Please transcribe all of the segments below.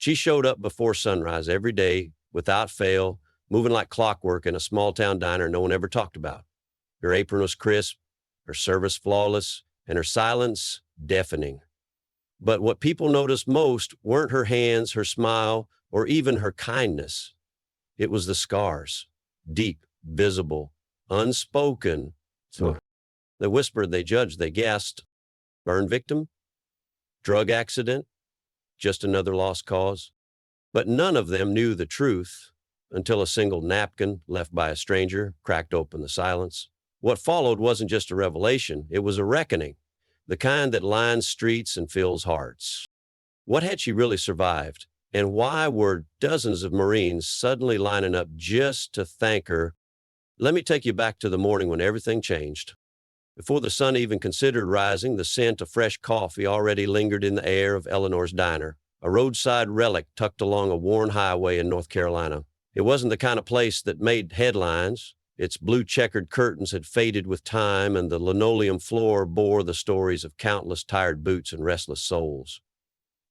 She showed up before sunrise every day, without fail, moving like clockwork in a small-town diner no one ever talked about. Her apron was crisp, her service flawless, and her silence deafening. But what people noticed most weren't her hands, her smile, or even her kindness. It was the scars, deep, visible, unspoken. So they whispered, they judged, they guessed. Burn victim? Drug accident? Just another lost cause? But none of them knew the truth until a single napkin left by a stranger cracked open the silence. What followed wasn't just a revelation, it was a reckoning, the kind that lines streets and fills hearts. What had she really survived? And why were dozens of Marines suddenly lining up just to thank her? Let me take you back to the morning when everything changed. Before the sun even considered rising, the scent of fresh coffee already lingered in the air of Eleanor's diner, a roadside relic tucked along a worn highway in North Carolina. It wasn't the kind of place that made headlines. Its blue checkered curtains had faded with time, and the linoleum floor bore the stories of countless tired boots and restless souls.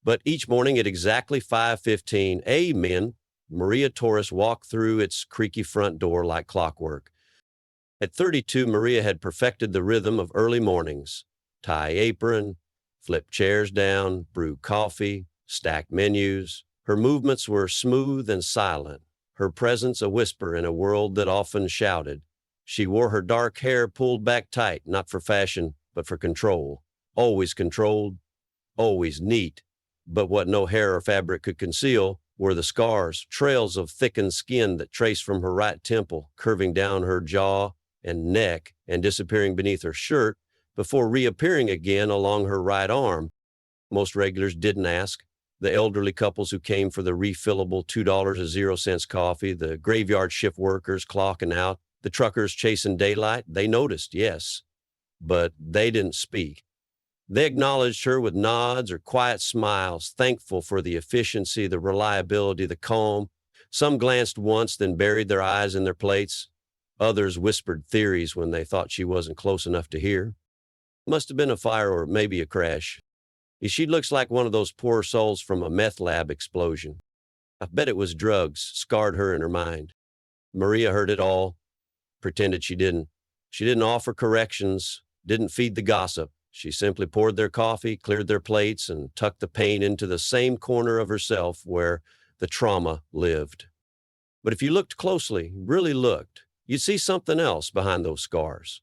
But each morning at exactly 5:15 a.m., Maria Torres walked through its creaky front door like clockwork. At 32, Maria had perfected the rhythm of early mornings. Tie apron, flip chairs down, brew coffee, stack menus. Her movements were smooth and silent, her presence a whisper in a world that often shouted. She wore her dark hair pulled back tight, not for fashion, but for control. Always controlled, always neat. But what no hair or fabric could conceal were the scars, trails of thickened skin that traced from her right temple, curving down her jaw and neck and disappearing beneath her shirt before reappearing again along her right arm. Most regulars didn't ask. The elderly couples who came for the refillable $2.00 coffee, the graveyard shift workers clocking out, the truckers chasing daylight, they noticed, yes, but they didn't speak. They acknowledged her with nods or quiet smiles, thankful for the efficiency, the reliability, the calm. Some glanced once, then buried their eyes in their plates. Others whispered theories when they thought she wasn't close enough to hear. Must have been a fire or maybe a crash. She looks like one of those poor souls from a meth lab explosion. I bet it was drugs, scarred her in her mind. Maria heard it all, pretended she didn't. She didn't offer corrections, didn't feed the gossip. She simply poured their coffee, cleared their plates, and tucked the pain into the same corner of herself where the trauma lived. But if you looked closely, really looked, you'd see something else behind those scars.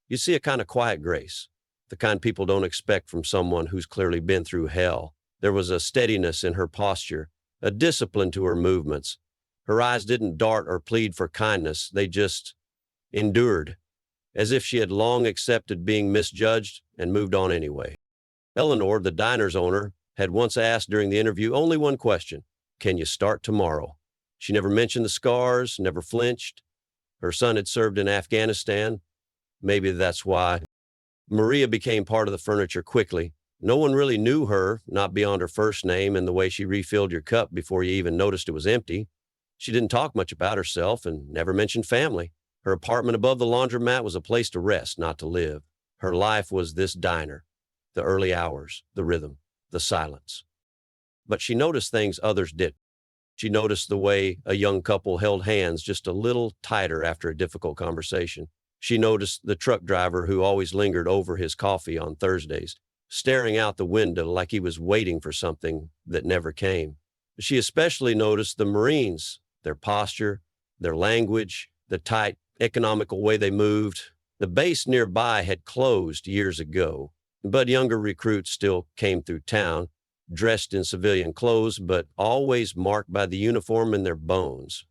You'd see a kind of quiet grace, the kind people don't expect from someone who's clearly been through hell. There was a steadiness in her posture, a discipline to her movements. Her eyes didn't dart or plead for kindness, they just endured, as if she had long accepted being misjudged and moved on anyway. Eleanor, the diner's owner, had once asked during the interview only one question: can you start tomorrow? She never mentioned the scars, never flinched. Her son had served in Afghanistan. Maybe that's why. Maria became part of the furniture quickly. No one really knew her, not beyond her first name and the way she refilled your cup before you even noticed it was empty. She didn't talk much about herself and never mentioned family. Her apartment above the laundromat was a place to rest, not to live. Her life was this diner, the early hours, the rhythm, the silence. But she noticed things others didn't. She noticed the way a young couple held hands just a little tighter after a difficult conversation. She noticed the truck driver who always lingered over his coffee on Thursdays, staring out the window like he was waiting for something that never came. She especially noticed the Marines, their posture, their language, the tight, economical way they moved. The base nearby had closed years ago, but younger recruits still came through town, dressed in civilian clothes, but always marked by the uniform in their bones.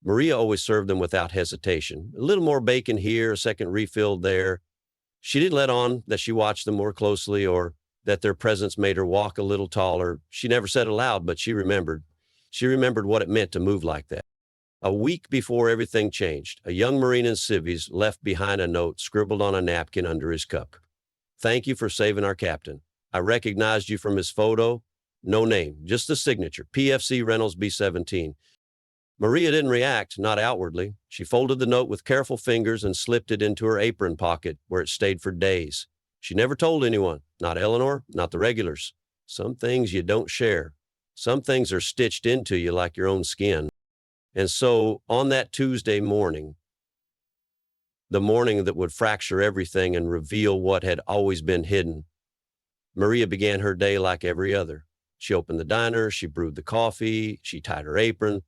Maria always served them without hesitation. A little more bacon here, a second refill there. She didn't let on that she watched them more closely or that their presence made her walk a little taller. She never said aloud, but she remembered. She remembered what it meant to move like that. A week before everything changed, a young Marine in civvies left behind a note scribbled on a napkin under his cup. "Thank you for saving our captain. I recognized you from his photo. No name, just the signature, PFC Reynolds B-17. Maria didn't react, not outwardly. She folded the note with careful fingers and slipped it into her apron pocket, where it stayed for days. She never told anyone, not Eleanor, not the regulars. Some things you don't share. Some things are stitched into you like your own skin. And so on that Tuesday morning, the morning that would fracture everything and reveal what had always been hidden, Maria began her day like every other. She opened the diner, she brewed the coffee, she tied her apron.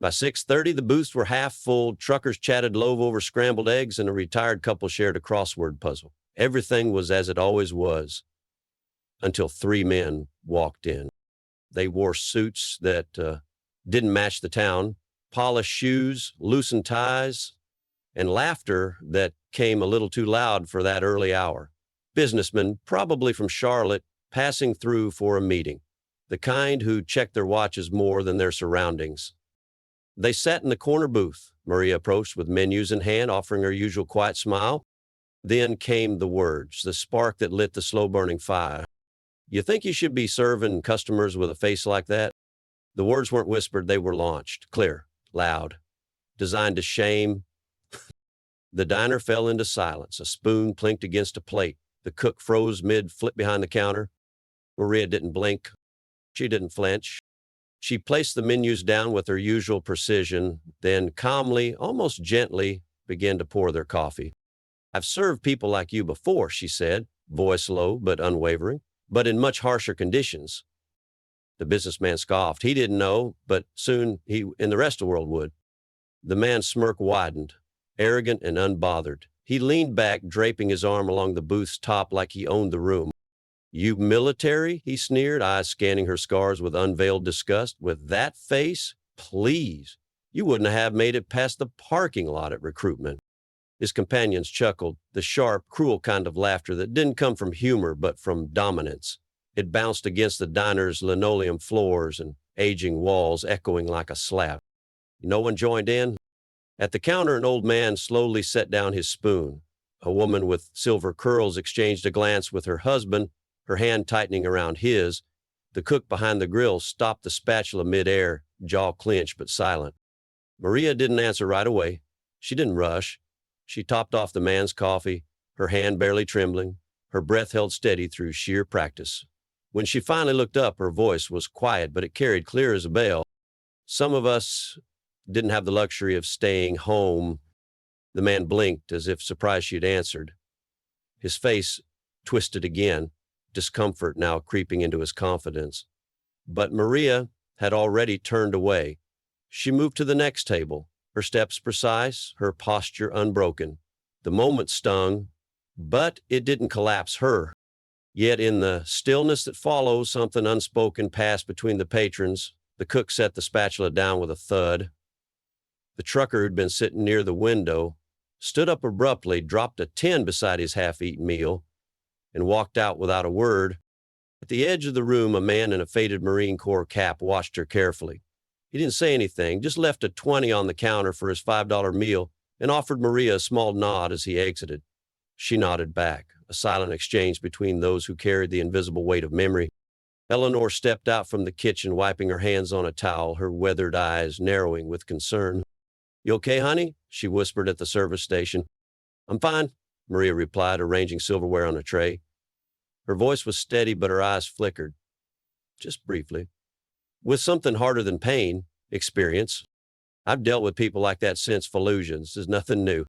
By 6:30, the booths were half full, truckers chatted loaf over scrambled eggs, and a retired couple shared a crossword puzzle. Everything was as it always was, until three men walked in. They wore suits that didn't match the town, polished shoes, loosened ties, and laughter that came a little too loud for that early hour. Businessmen, probably from Charlotte, passing through for a meeting, the kind who check their watches more than their surroundings. They sat in the corner booth. Maria approached with menus in hand, offering her usual quiet smile. Then came the words, the spark that lit the slow-burning fire. "You think you should be serving customers with a face like that?" The words weren't whispered, they were launched, clear, loud, designed to shame. The diner fell into silence. A spoon clinked against a plate. The cook froze mid-flip behind the counter. Maria didn't blink. She didn't flinch. She placed the menus down with her usual precision, then calmly, almost gently, began to pour their coffee. "I've served people like you before," she said, voice low but unwavering, "but in much harsher conditions." The businessman scoffed. He didn't know, but soon he and the rest of the world would. The man's smirk widened, arrogant and unbothered. He leaned back, draping his arm along the booth's top like he owned the room. "You military?" he sneered, eyes scanning her scars with unveiled disgust. "With that face? Please. You wouldn't have made it past the parking lot at recruitment." His companions chuckled, the sharp, cruel kind of laughter that didn't come from humor but from dominance. It bounced against the diner's linoleum floors and aging walls, echoing like a slap. No one joined in. At the counter, an old man slowly set down his spoon. A woman with silver curls exchanged a glance with her husband, her hand tightening around his. The cook behind the grill stopped the spatula midair, jaw clenched but silent. Maria didn't answer right away. She didn't rush. She topped off the man's coffee, her hand barely trembling, her breath held steady through sheer practice. When she finally looked up, her voice was quiet, but it carried clear as a bell. "Some of us didn't have the luxury of staying home." The man blinked as if surprised she had answered. His face twisted again, discomfort now creeping into his confidence. But Maria had already turned away. She moved to the next table, her steps precise, her posture unbroken. The moment stung, but it didn't collapse her. Yet in the stillness that follows, something unspoken passed between the patrons. The cook set the spatula down with a thud. The trucker who'd been sitting near the window stood up abruptly, dropped a 10 beside his half-eaten meal, and walked out without a word. At the edge of the room, a man in a faded Marine Corps cap watched her carefully. He didn't say anything, just left a 20 on the counter for his $5 meal and offered Maria a small nod as he exited. She nodded back, a silent exchange between those who carried the invisible weight of memory. Eleanor stepped out from the kitchen, wiping her hands on a towel, her weathered eyes narrowing with concern. "You okay, honey?" she whispered at the service station. "I'm fine," Maria replied, arranging silverware on a tray. Her voice was steady, but her eyes flickered. "Just briefly. With something harder than pain, experience. I've dealt with people like that since Fallujah's. There's nothing new."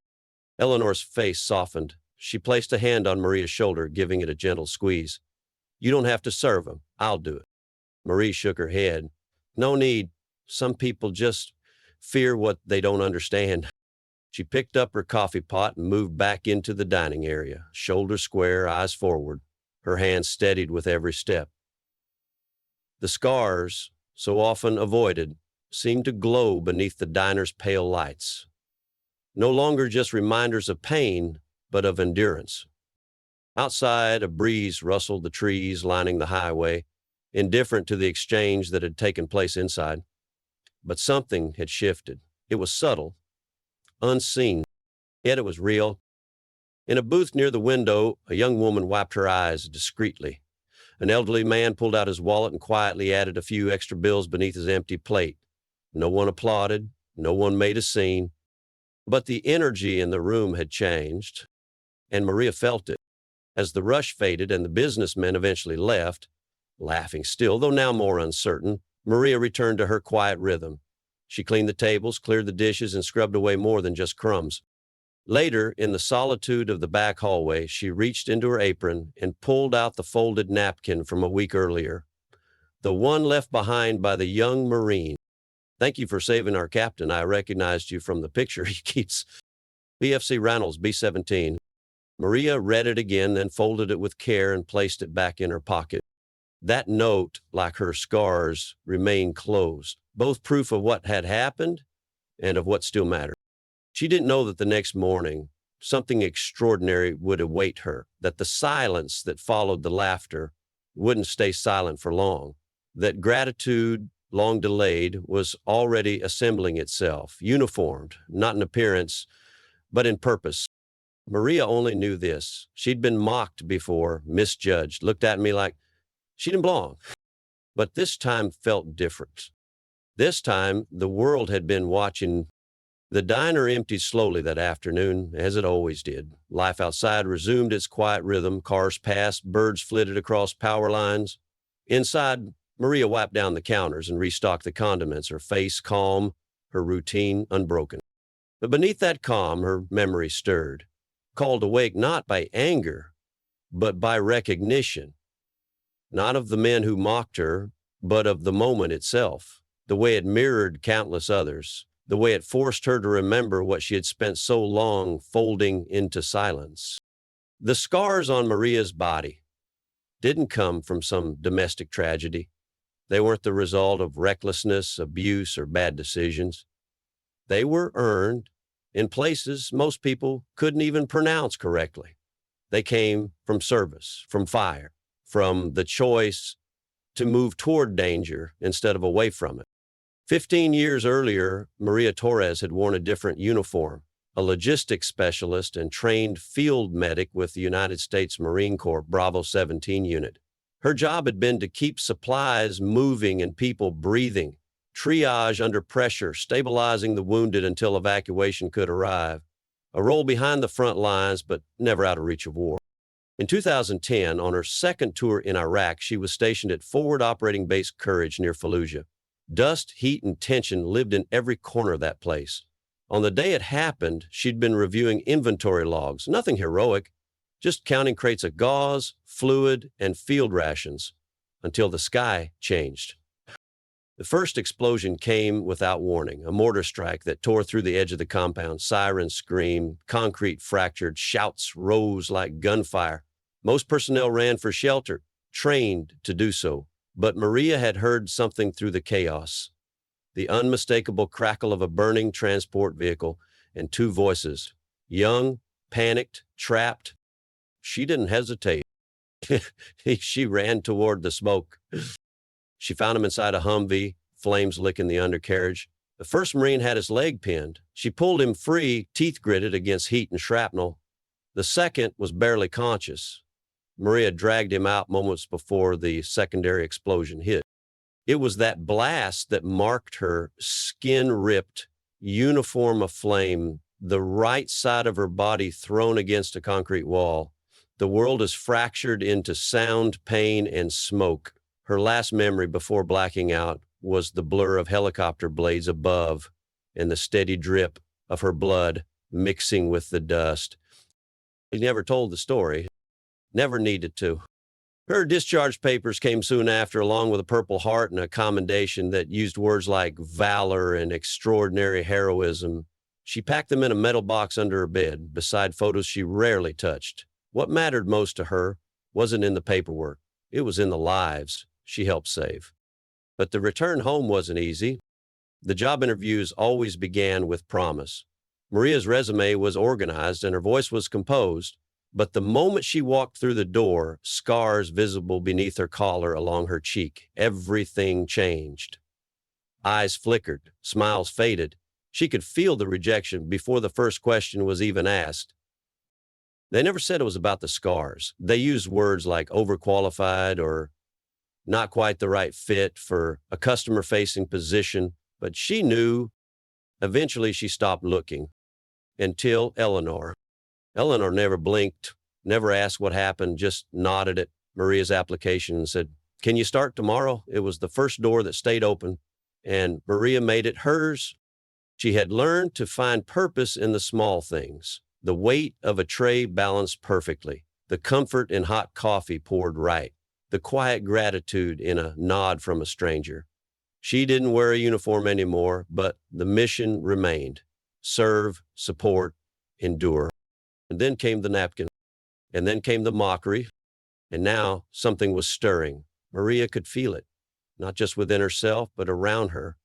Eleanor's face softened. She placed a hand on Maria's shoulder, giving it a gentle squeeze. "You don't have to serve them. I'll do it." Maria shook her head. "No need. Some people just fear what they don't understand." She picked up her coffee pot and moved back into the dining area, shoulders square, eyes forward, her hands steadied with every step. The scars, so often avoided, seemed to glow beneath the diner's pale lights. No longer just reminders of pain, but of endurance. Outside, a breeze rustled the trees lining the highway, indifferent to the exchange that had taken place inside. But something had shifted. It was subtle, unseen, yet it was real. In a booth near the window, a young woman wiped her eyes discreetly. An elderly man pulled out his wallet and quietly added a few extra bills beneath his empty plate. No one applauded, no one made a scene, but the energy in the room had changed, and Maria felt it. As the rush faded and the businessmen eventually left, laughing still, though now more uncertain, Maria returned to her quiet rhythm. She cleaned the tables, cleared the dishes, and scrubbed away more than just crumbs. Later, in the solitude of the back hallway, she reached into her apron and pulled out the folded napkin from a week earlier, the one left behind by the young Marine. "Thank you for saving our captain. I recognized you from the picture he keeps. BFC Reynolds, B-17. Maria read it again, then folded it with care and placed it back in her pocket. That note, like her scars, remained closed, both proof of what had happened and of what still mattered. She didn't know that the next morning, something extraordinary would await her, that the silence that followed the laughter wouldn't stay silent for long, that gratitude, long delayed, was already assembling itself, uniformed, not in appearance, but in purpose. Maria only knew this. She'd been mocked before, misjudged, looked at me like she didn't belong. But this time felt different. This time, the world had been watching. The diner emptied slowly that afternoon, as it always did. Life outside resumed its quiet rhythm. Cars passed, birds flitted across power lines. Inside, Maria wiped down the counters and restocked the condiments, her face calm, her routine unbroken. But beneath that calm, her memory stirred, called awake not by anger, but by recognition. Not of the men who mocked her, but of the moment itself, the way it mirrored countless others, the way it forced her to remember what she had spent so long folding into silence. The scars on Maria's body didn't come from some domestic tragedy. They weren't the result of recklessness, abuse, or bad decisions. They were earned in places most people couldn't even pronounce correctly. They came from service, from fire, from the choice to move toward danger instead of away from it. 15 years earlier, Maria Torres had worn a different uniform, a logistics specialist and trained field medic with the United States Marine Corps Bravo 17 unit. Her job had been to keep supplies moving and people breathing, triage under pressure, stabilizing the wounded until evacuation could arrive. A role behind the front lines, but never out of reach of war. In 2010, on her second tour in Iraq, she was stationed at Forward Operating Base Courage near Fallujah. Dust, heat, and tension lived in every corner of that place. On the day it happened, she'd been reviewing inventory logs, nothing heroic, just counting crates of gauze, fluid, and field rations, until the sky changed. The first explosion came without warning, a mortar strike that tore through the edge of the compound. Sirens screamed, concrete fractured, shouts rose like gunfire. Most personnel ran for shelter, trained to do so. But Maria had heard something through the chaos, the unmistakable crackle of a burning transport vehicle, and two voices, young, panicked, trapped. She didn't hesitate. She ran toward the smoke. She found him inside a Humvee, flames licking the undercarriage. The first Marine had his leg pinned. She pulled him free, teeth gritted against heat and shrapnel. The second was barely conscious. Maria dragged him out moments before the secondary explosion hit. It was that blast that marked her, skin ripped, uniform aflame, the right side of her body thrown against a concrete wall. The world is fractured into sound, pain, and smoke. Her last memory before blacking out was the blur of helicopter blades above and the steady drip of her blood mixing with the dust. He never told the story. Never needed to. Her discharge papers came soon after, along with a Purple Heart and a commendation that used words like valor and extraordinary heroism. She packed them in a metal box under her bed, beside photos she rarely touched. What mattered most to her wasn't in the paperwork. It was in the lives she helped save. But the return home wasn't easy. The job interviews always began with promise. Maria's resume was organized and her voice was composed. But the moment she walked through the door, scars visible beneath her collar along her cheek, everything changed. Eyes flickered, smiles faded. She could feel the rejection before the first question was even asked. They never said it was about the scars. They used words like overqualified or not quite the right fit for a customer-facing position, but she knew. Eventually she stopped looking until Eleanor never blinked, never asked what happened, just nodded at Maria's application and said, Can you start tomorrow? It was the first door that stayed open, and Maria made it hers. She had learned to find purpose in the small things, the weight of a tray balanced perfectly, the comfort in hot coffee poured right, the quiet gratitude in a nod from a stranger. She didn't wear a uniform anymore, but the mission remained: serve, support, endure. And then came the napkin, and then came the mockery, and now something was stirring. Maria could feel it, not just within herself, but around her.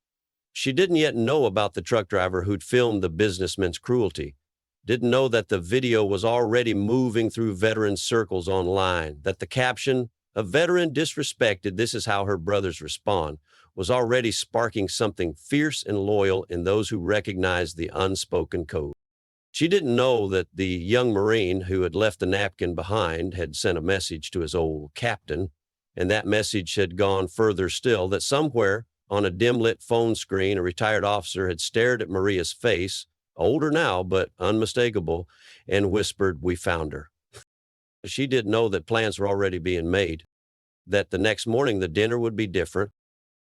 She didn't yet know about the truck driver who'd filmed the businessman's cruelty, didn't know that the video was already moving through veteran circles online, that the caption, "A veteran disrespected, this is how her brothers respond," was already sparking something fierce and loyal in those who recognized the unspoken code. She didn't know that the young Marine who had left the napkin behind had sent a message to his old captain, and that message had gone further still, that somewhere on a dim-lit phone screen, a retired officer had stared at Maria's face, older now, but unmistakable, and whispered, "We found her." She didn't know that plans were already being made, that the next morning the dinner would be different,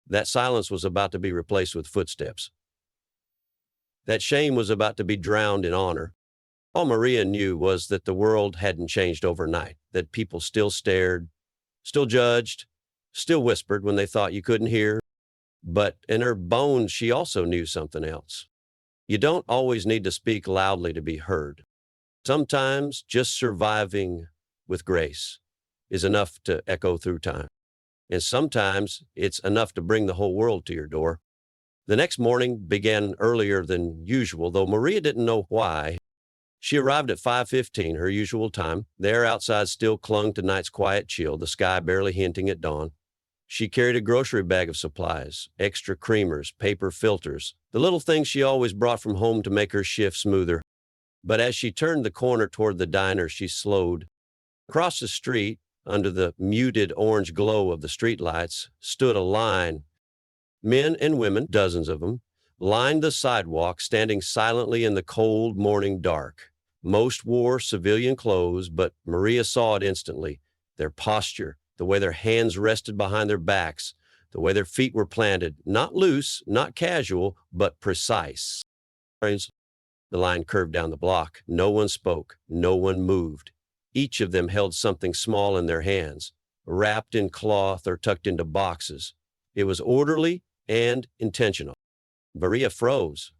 that silence was about to be replaced with footsteps, that shame was about to be drowned in honor. All Maria knew was that the world hadn't changed overnight, that people still stared, still judged, still whispered when they thought you couldn't hear. But in her bones, she also knew something else. You don't always need to speak loudly to be heard. Sometimes just surviving with grace is enough to echo through time. And sometimes it's enough to bring the whole world to your door. The next morning began earlier than usual, though Maria didn't know why. She arrived at 5:15, her usual time. The air outside still clung to night's quiet chill, the sky barely hinting at dawn. She carried a grocery bag of supplies, extra creamers, paper filters, the little things she always brought from home to make her shift smoother. But as she turned the corner toward the diner, she slowed. Across the street, under the muted orange glow of the streetlights, stood a line. Men and women, dozens of them, lined the sidewalk, standing silently in the cold morning dark. Most wore civilian clothes, but Maria saw it instantly. Their posture, the way their hands rested behind their backs, the way their feet were planted, not loose, not casual, but precise. The line curved down the block. No one spoke. No one moved. Each of them held something small in their hands, wrapped in cloth or tucked into boxes. It was orderly and intentional. Maria froze.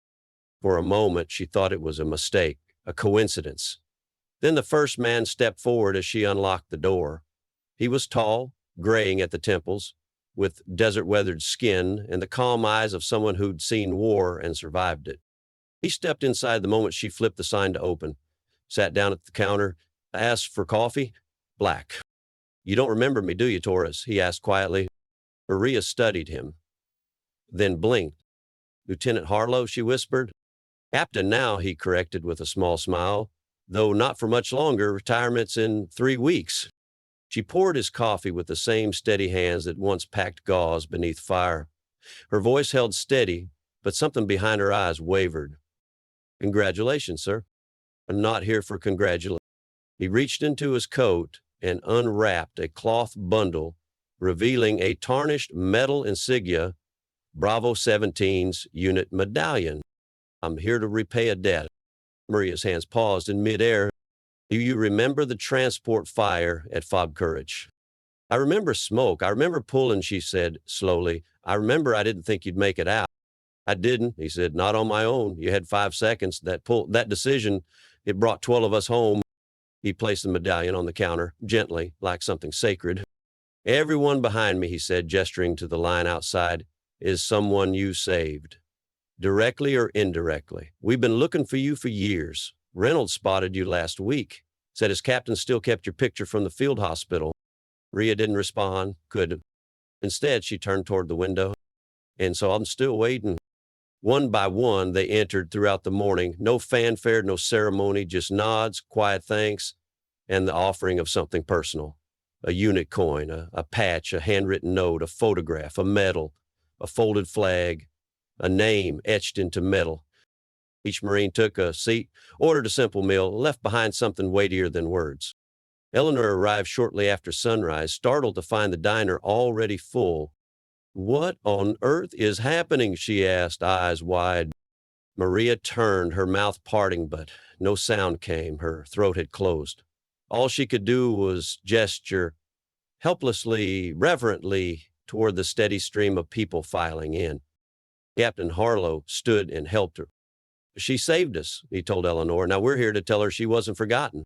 For a moment, she thought it was a mistake, a coincidence. Then the first man stepped forward as she unlocked the door. He was tall, graying at the temples, with desert-weathered skin and the calm eyes of someone who'd seen war and survived it. He stepped inside the moment she flipped the sign to open, sat down at the counter, asked for coffee. Black. "You don't remember me, do you, Torres?" he asked quietly. Maria studied him, then blinked. "Lieutenant Harlow," she whispered. "Captain now," he corrected with a small smile, "though not for much longer. Retirement's in 3 weeks. She poured his coffee with the same steady hands that once packed gauze beneath fire. Her voice held steady, but something behind her eyes wavered. "Congratulations, sir." "I'm not here for congratulations." He reached into his coat and unwrapped a cloth bundle, revealing a tarnished metal insignia, Bravo 17's unit medallion. "I'm here to repay a debt." Maria's hands paused in midair. "Do you remember the transport fire at Fob Courage?" "I remember smoke. I remember pulling," she said slowly. "I remember I didn't think you'd make it out." "I didn't," he said, "not on my own. You had 5 seconds. That decision, it brought 12 of us home." He placed the medallion on the counter, gently, like something sacred. "Everyone behind me," he said, gesturing to the line outside, "is someone you saved. Directly or indirectly. We've been looking for you for years. Reynolds spotted you last week. Said his captain still kept your picture from the field hospital." Maria didn't respond, couldn't. Instead, she turned toward the window. "And so I'm still waiting." One by one, they entered throughout the morning. No fanfare, no ceremony, just nods, quiet thanks, and the offering of something personal. A unit coin, a patch, a handwritten note, a photograph, a medal, a folded flag, a name etched into metal. Each Marine took a seat, ordered a simple meal, left behind something weightier than words. Eleanor arrived shortly after sunrise, startled to find the diner already full. "What on earth is happening?" she asked, eyes wide. Maria turned, her mouth parting, but no sound came. Her throat had closed. All she could do was gesture helplessly, reverently toward the steady stream of people filing in. Captain Harlow stood and helped her. "She saved us," he told Eleanor. "Now we're here to tell her she wasn't forgotten."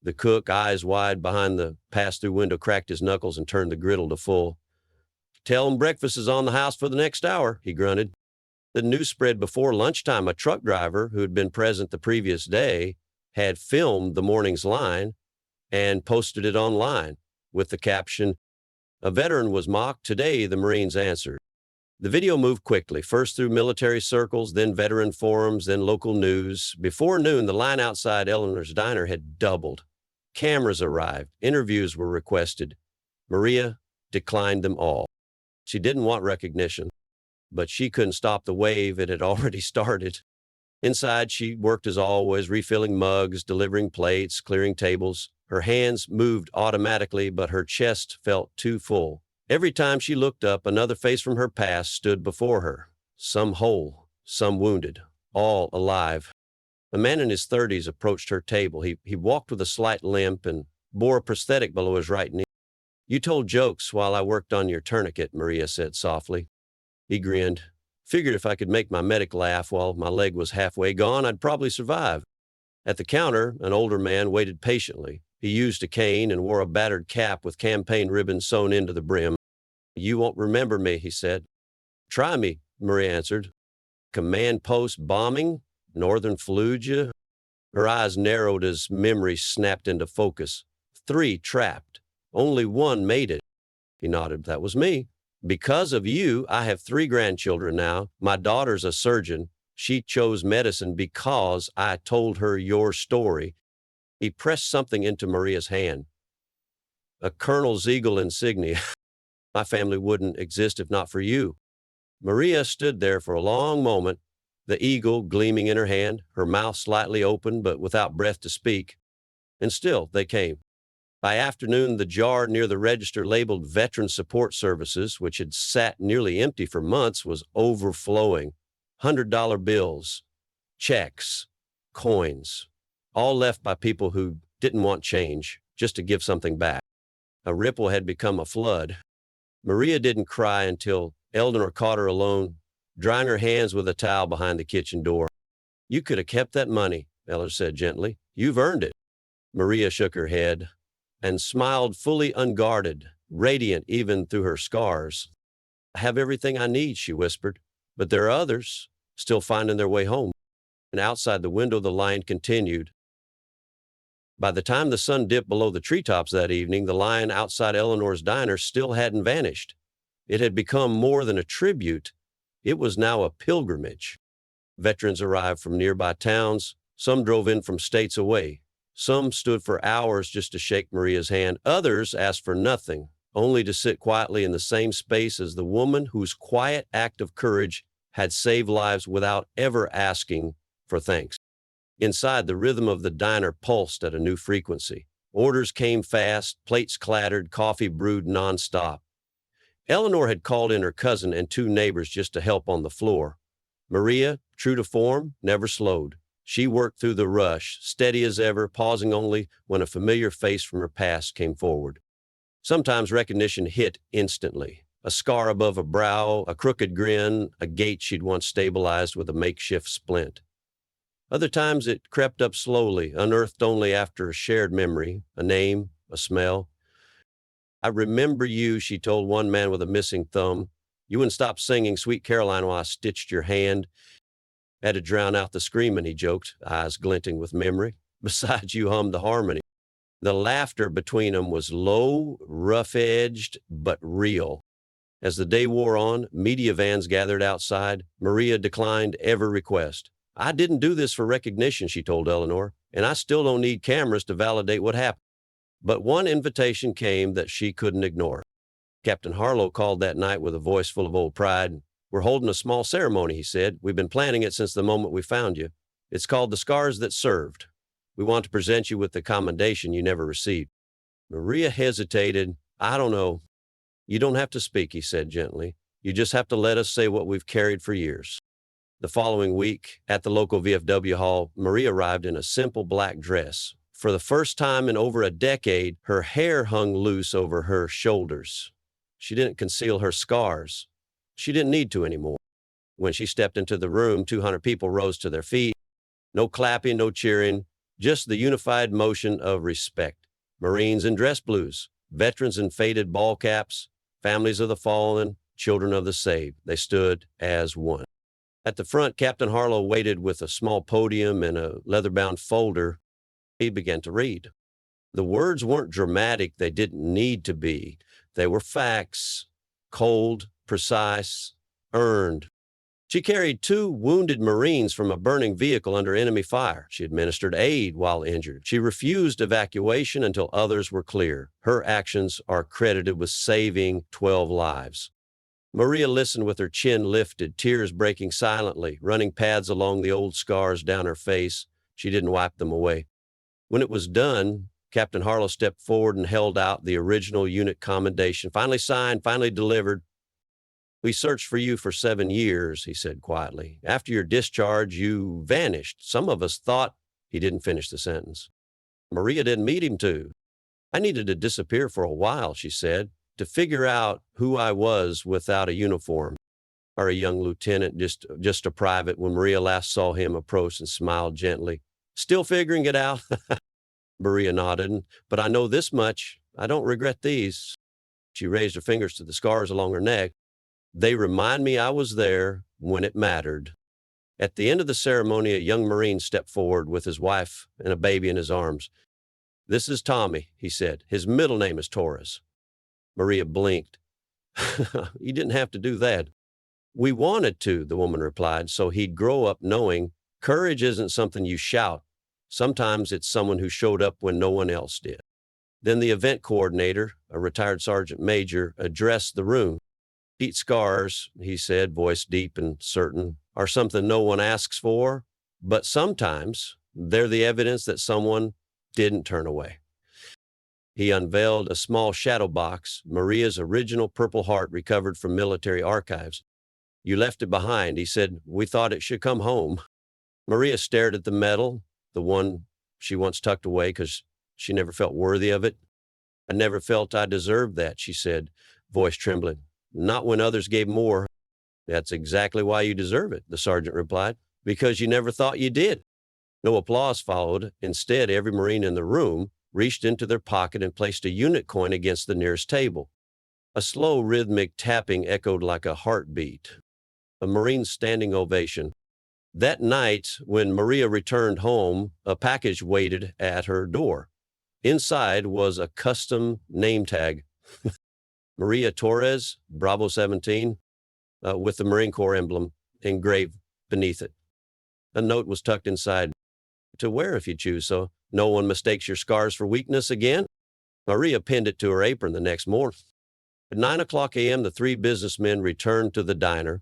The cook, eyes wide behind the pass-through window, cracked his knuckles and turned the griddle to full. "Tell 'em breakfast is on the house for the next hour," he grunted. The news spread before lunchtime. A truck driver who had been present the previous day had filmed the morning's line and posted it online with the caption, "A veteran was mocked. Today, the Marines answered." The video moved quickly, first through military circles, then veteran forums, then local news. Before noon, the line outside Eleanor's diner had doubled. Cameras arrived. Interviews were requested. Maria declined them all. She didn't want recognition, but she couldn't stop the wave. It had already started. Inside, she worked as always, refilling mugs, delivering plates, clearing tables. Her hands moved automatically, but her chest felt too full. Every time she looked up, another face from her past stood before her. Some whole, some wounded, all alive. A man in his 30s approached her table. He walked with a slight limp and bore a prosthetic below his right knee. "You told jokes while I worked on your tourniquet," Maria said softly. He grinned. "Figured if I could make my medic laugh while my leg was halfway gone, I'd probably survive." At the counter, an older man waited patiently. He used a cane and wore a battered cap with campaign ribbons sewn into the brim. "You won't remember me," he said. "Try me," Maria answered. "Command post bombing? Northern Fallujah?" Her eyes narrowed as memory snapped into focus. 3 trapped. Only 1 made it. He nodded. "That was me. Because of you, I have 3 grandchildren now. My daughter's a surgeon. She chose medicine because I told her your story." He pressed something into Maria's hand. "A Colonel's Eagle insignia. My family wouldn't exist if not for you." Maria stood there for a long moment, the eagle gleaming in her hand, her mouth slightly open but without breath to speak. And still they came. By afternoon, the jar near the register labeled Veteran Support Services, which had sat nearly empty for months, was overflowing. $100 bills, checks, coins, all left by people who didn't want change, just to give something back. A ripple had become a flood. Maria didn't cry until Eleanor caught her alone, drying her hands with a towel behind the kitchen door. "You could have kept that money," Eleanor said gently. "You've earned it." Maria shook her head and smiled fully unguarded, radiant even through her scars. "I have everything I need," she whispered, "but there are others still finding their way home." And outside the window, the line continued. By the time the sun dipped below the treetops that evening, the line outside Eleanor's diner still hadn't vanished. It had become more than a tribute. It was now a pilgrimage. Veterans arrived from nearby towns. Some drove in from states away. Some stood for hours just to shake Maria's hand. Others asked for nothing, only to sit quietly in the same space as the woman whose quiet act of courage had saved lives without ever asking for thanks. Inside, the rhythm of the diner pulsed at a new frequency. Orders came fast, plates clattered, coffee brewed nonstop. Eleanor had called in her cousin and 2 neighbors just to help on the floor. Maria, true to form, never slowed. She worked through the rush, steady as ever, pausing only when a familiar face from her past came forward. Sometimes recognition hit instantly. A scar above a brow, a crooked grin, a gait she'd once stabilized with a makeshift splint. Other times it crept up slowly, unearthed only after a shared memory, a name, a smell. "I remember you," she told one man with a missing thumb. "You wouldn't stop singing Sweet Caroline while I stitched your hand." "Had to drown out the screaming," he joked, eyes glinting with memory. "Besides, you hummed the harmony." The laughter between them was low, rough-edged, but real. As the day wore on, media vans gathered outside. Maria declined every request. "I didn't do this for recognition," she told Eleanor, "and I still don't need cameras to validate what happened." But one invitation came that she couldn't ignore. Captain Harlow called that night with a voice full of old pride. "We're holding a small ceremony," he said. "We've been planning it since the moment we found you. It's called The Scars That Served. We want to present you with the commendation you never received." Maria hesitated. I don't know. You don't have to speak, he said gently. You just have to let us say what we've carried for years. The following week, at the local VFW hall, Maria arrived in a simple black dress. For the first time in over a decade, her hair hung loose over her shoulders. She didn't conceal her scars. She didn't need to anymore. When she stepped into the room, 200 people rose to their feet. No clapping, no cheering, just the unified motion of respect. Marines in dress blues, veterans in faded ball caps, families of the fallen, children of the saved. They stood as one. At the front, Captain Harlow waited with a small podium and a leather-bound folder. He began to read. The words weren't dramatic. They didn't need to be. They were facts, cold, precise, earned. She carried 2 wounded Marines from a burning vehicle under enemy fire. She administered aid while injured. She refused evacuation until others were clear. Her actions are credited with saving 12 lives. Maria listened with her chin lifted, tears breaking silently, running paths along the old scars down her face. She didn't wipe them away. When it was done, Captain Harlow stepped forward and held out the original unit commendation, finally signed, finally delivered. We searched for you for 7 years, he said quietly. After your discharge, you vanished. Some of us thought he didn't finish the sentence. Maria didn't meet him to. I needed to disappear for a while, she said, to figure out who I was without a uniform. Or a young lieutenant, just a private, when Maria last saw him approach and smiled gently. Still figuring it out? Maria nodded. But I know this much. I don't regret these. She raised her fingers to the scars along her neck. They remind me I was there when it mattered. At the end of the ceremony, a young Marine stepped forward with his wife and a baby in his arms. This is Tommy, he said. His middle name is Torres. Maria blinked. You didn't have to do that. We wanted to, the woman replied, so he'd grow up knowing courage isn't something you shout. Sometimes it's someone who showed up when no one else did. Then the event coordinator, a retired sergeant major, addressed the room. Heat scars, he said, voice deep and certain, are something no one asks for, but sometimes they're the evidence that someone didn't turn away. He unveiled a small shadow box, Maria's original Purple Heart recovered from military archives. You left it behind, he said. We thought it should come home. Maria stared at the medal, the one she once tucked away because she never felt worthy of it. I never felt I deserved that, she said, voice trembling. Not when others gave more. That's exactly why you deserve it, the sergeant replied, because you never thought you did. No applause followed. Instead, every Marine in the room reached into their pocket and placed a unit coin against the nearest table. A slow, rhythmic tapping echoed like a heartbeat. A Marine's standing ovation. That night, when Maria returned home, a package waited at her door. Inside was a custom name tag. Maria Torres, Bravo 17, with the Marine Corps emblem engraved beneath it. A note was tucked inside. To wear if you choose, so no one mistakes your scars for weakness again. Maria pinned it to her apron the next morning. At 9:00 a.m., the 3 businessmen returned to the diner.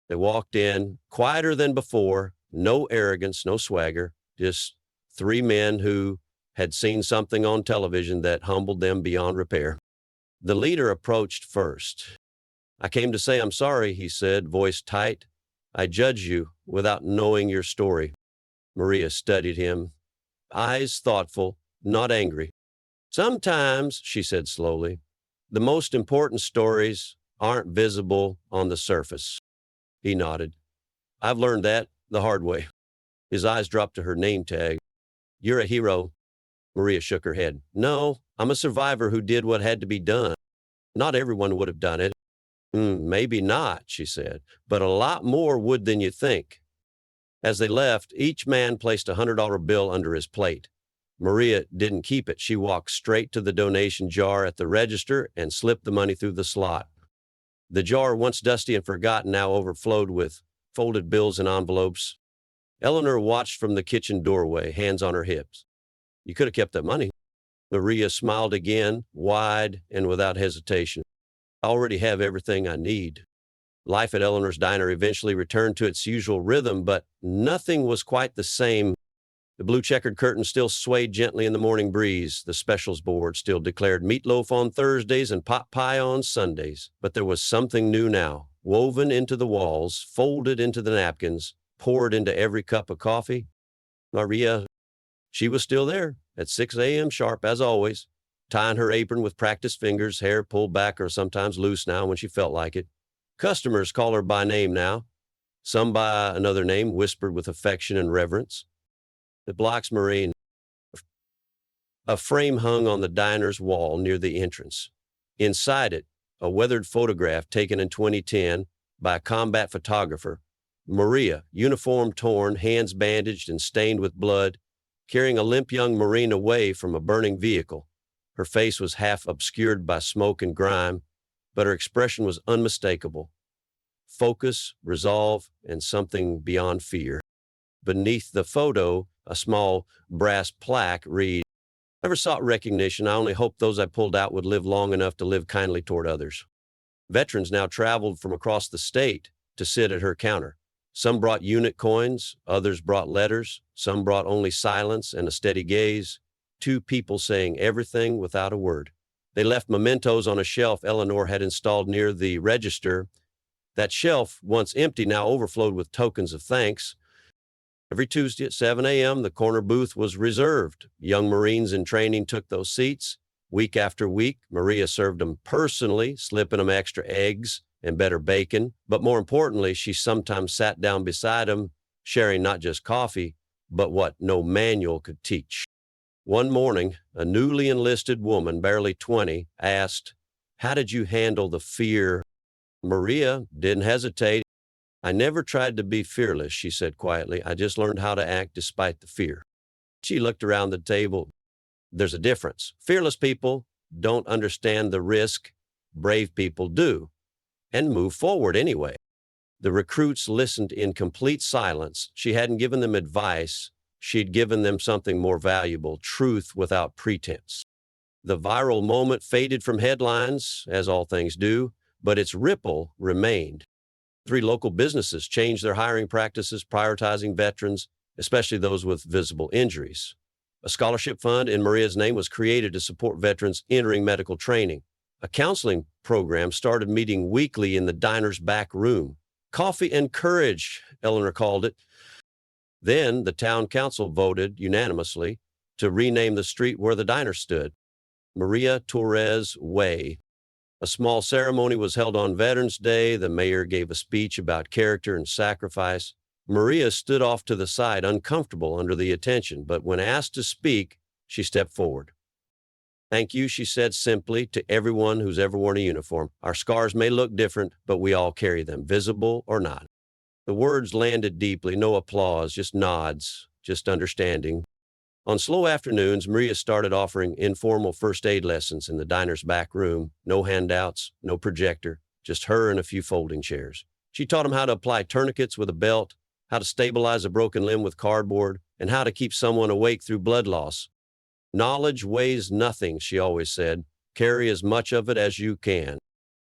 They walked in, quieter than before, no arrogance, no swagger, just 3 men who had seen something on television that humbled them beyond repair. The leader approached first. I came to say I'm sorry, he said, voice tight. I judge you without knowing your story. Maria studied him, eyes thoughtful, not angry. Sometimes, she said slowly, the most important stories aren't visible on the surface. He nodded. I've learned that the hard way. His eyes dropped to her name tag. You're a hero. Maria shook her head. No, I'm a survivor who did what had to be done. Not everyone would have done it. Maybe not, she said, but a lot more would than you think. As they left, each man placed a $100 bill under his plate. Maria didn't keep it. She walked straight to the donation jar at the register and slipped the money through the slot. The jar, once dusty and forgotten, now overflowed with folded bills and envelopes. Eleanor watched from the kitchen doorway, hands on her hips. You could have kept that money. Maria smiled again, wide and without hesitation. I already have everything I need. Life at Eleanor's diner eventually returned to its usual rhythm, but nothing was quite the same. The blue checkered curtain still swayed gently in the morning breeze. The specials board still declared meatloaf on Thursdays and pot pie on Sundays. But there was something new now, woven into the walls, folded into the napkins, poured into every cup of coffee. Maria, she was still there at 6 a.m. sharp, as always, tying her apron with practiced fingers, hair pulled back or sometimes loose now when she felt like it. Customers call her by name now, some by another name, whispered with affection and reverence. The Blocks Marine. A frame hung on the diner's wall near the entrance. Inside it, a weathered photograph taken in 2010 by a combat photographer. Maria, uniform torn, hands bandaged and stained with blood, carrying a limp young Marine away from a burning vehicle. Her face was half obscured by smoke and grime, but her expression was unmistakable. Focus, resolve, and something beyond fear. Beneath the photo, a small brass plaque read, "Never sought recognition. I only hoped those I pulled out would live long enough to live kindly toward others." Veterans now traveled from across the state to sit at her counter. Some brought unit coins, others brought letters, some brought only silence and a steady gaze, two people saying everything without a word. They left mementos on a shelf Eleanor had installed near the register. That shelf, once empty, now overflowed with tokens of thanks. Every Tuesday at 7 a.m., the corner booth was reserved. Young Marines in training took those seats. Week after week, Maria served them personally, slipping them extra eggs and better bacon. But more importantly, she sometimes sat down beside them, sharing not just coffee, but what no manual could teach. One morning, a newly enlisted woman, barely 20, asked, "How did you handle the fear?" Maria didn't hesitate. "I never tried to be fearless," she said quietly. "I just learned how to act despite the fear." She looked around the table. There's a difference. Fearless people don't understand the risk. Brave people do, and move forward anyway. The recruits listened in complete silence. She hadn't given them advice. She'd given them something more valuable, truth without pretense. The viral moment faded from headlines, as all things do, but its ripple remained. 3 local businesses changed their hiring practices, prioritizing veterans, especially those with visible injuries. A scholarship fund in Maria's name was created to support veterans entering medical training. A counseling program started meeting weekly in the diner's back room. Coffee and courage, Eleanor called it. Then the town council voted unanimously to rename the street where the diner stood, Maria Torres Way. A small ceremony was held on Veterans Day. The mayor gave a speech about character and sacrifice. Maria stood off to the side, uncomfortable under the attention, but when asked to speak, she stepped forward. "Thank you," she said simply, "to everyone who's ever worn a uniform. Our scars may look different, but we all carry them, visible or not." The words landed deeply, no applause, just nods, just understanding. On slow afternoons, Maria started offering informal first aid lessons in the diner's back room. No handouts, no projector, just her and a few folding chairs. She taught them how to apply tourniquets with a belt, how to stabilize a broken limb with cardboard, and how to keep someone awake through blood loss. "Knowledge weighs nothing," she always said. "Carry as much of it as you can."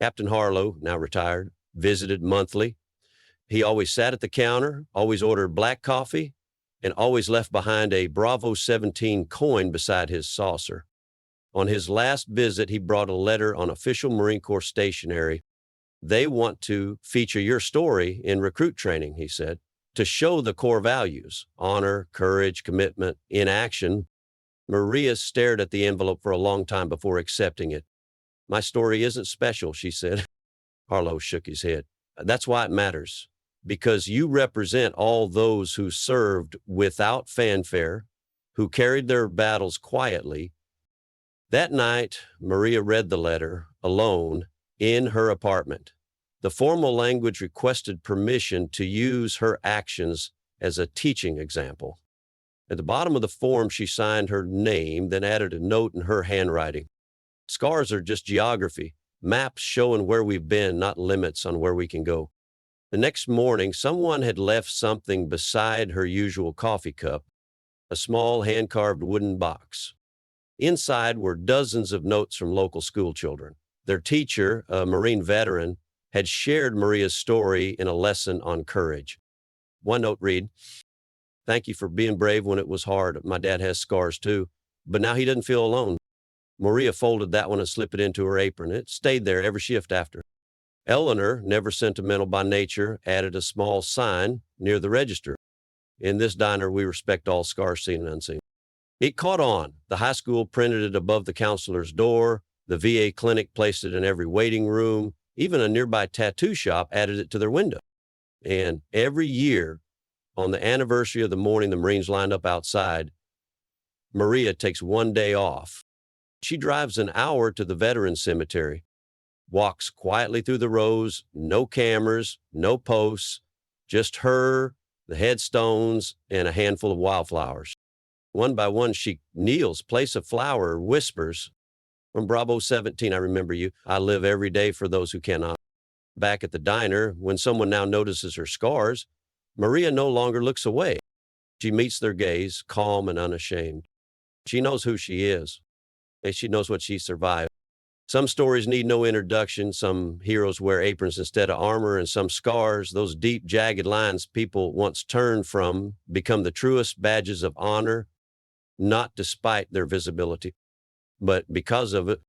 Captain Harlow, now retired, visited monthly. He always sat at the counter, always ordered black coffee, and always left behind a Bravo 17 coin beside his saucer. On his last visit, he brought a letter on official Marine Corps stationery. "They want to feature your story in recruit training," he said, "to show the core values, honor, courage, commitment, in action." Maria stared at the envelope for a long time before accepting it. "My story isn't special," she said. Harlow shook his head. "That's why it matters. Because you represent all those who served without fanfare, who carried their battles quietly." That night, Maria read the letter, alone, in her apartment. The formal language requested permission to use her actions as a teaching example. At the bottom of the form, she signed her name, then added a note in her handwriting. "Scars are just geography, maps showing where we've been, not limits on where we can go." The next morning, someone had left something beside her usual coffee cup, a small hand-carved wooden box. Inside were dozens of notes from local school children. Their teacher, a Marine veteran, had shared Maria's story in a lesson on courage. One note read, Thank you for being brave when it was hard. My dad has scars too, but now he doesn't feel alone. Maria folded that one and slipped it into her apron. It stayed there every shift after. Eleanor, never sentimental by nature, added a small sign near the register. In this diner, we respect all scars seen and unseen. It caught on. The high school printed it above the counselor's door. The VA clinic placed it in every waiting room. Even a nearby tattoo shop added it to their window. And every year, on the anniversary of the morning the Marines lined up outside, Maria takes one day off. She drives an hour to the veterans cemetery, walks quietly through the rows, no cameras, no posts, just her, the headstones, and a handful of wildflowers. One by one, she kneels, places a flower, whispers, "From Bravo 17, I remember you. I live every day for those who cannot." Back at the diner, when someone now notices her scars, Maria no longer looks away. She meets their gaze, calm and unashamed. She knows who she is, and she knows what she survived. Some stories need no introduction. Some heroes wear aprons instead of armor, and some scars, those deep, jagged lines people once turned from, become the truest badges of honor, not despite their visibility, but because of it.